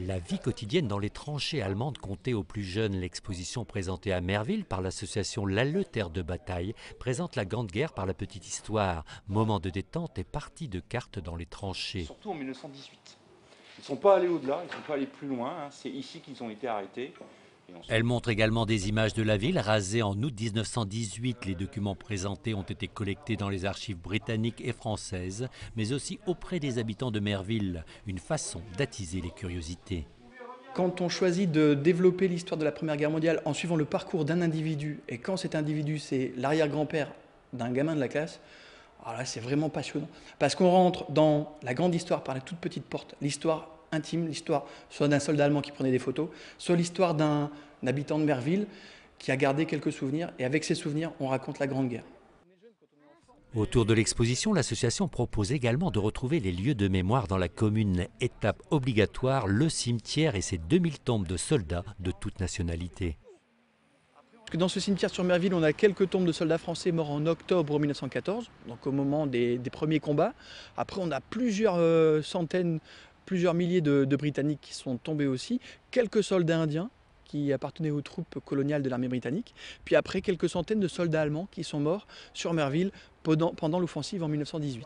La vie quotidienne dans les tranchées allemandes comptait aux plus jeunes. L'exposition présentée à Merville par l'association L'Alleux Terre de Bataille présente la Grande Guerre par la petite histoire. Moment de détente et partie de cartes dans les tranchées. Surtout en 1918. Ils ne sont pas allés au-delà, ils ne sont pas allés plus loin. C'est ici qu'ils ont été arrêtés. Elle montre également des images de la ville rasée en août 1918. Les documents présentés ont été collectés dans les archives britanniques et françaises, mais aussi auprès des habitants de Merville. Une façon d'attiser les curiosités. Quand on choisit de développer l'histoire de la Première Guerre mondiale en suivant le parcours d'un individu, et quand cet individu c'est l'arrière-grand-père d'un gamin de la classe, alors là c'est vraiment passionnant. Parce qu'on rentre dans la grande histoire par la toute petite porte, l'histoire intime, l'histoire soit d'un soldat allemand qui prenait des photos, soit l'histoire d'un habitant de Merville qui a gardé quelques souvenirs, et avec ces souvenirs on raconte la Grande Guerre. Autour de l'exposition, l'association propose également de retrouver les lieux de mémoire dans la commune. Étape obligatoire, le cimetière et ses 2000 tombes de soldats de toute nationalité. Dans ce cimetière sur Merville, on a quelques tombes de soldats français morts en octobre 1914, donc au moment des premiers combats. Après, on a plusieurs centaines, plusieurs milliers de Britanniques qui sont tombés aussi, quelques soldats indiens qui appartenaient aux troupes coloniales de l'armée britannique, puis après quelques centaines de soldats allemands qui sont morts sur Merville pendant l'offensive en 1918.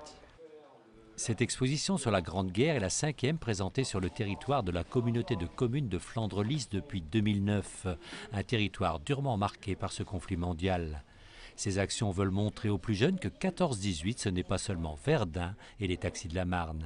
Cette exposition sur la Grande Guerre est la 5e présentée sur le territoire de la communauté de communes de Flandre-Lys depuis 2009, un territoire durement marqué par ce conflit mondial. Ces actions veulent montrer aux plus jeunes que 14-18, ce n'est pas seulement Verdun et les taxis de la Marne.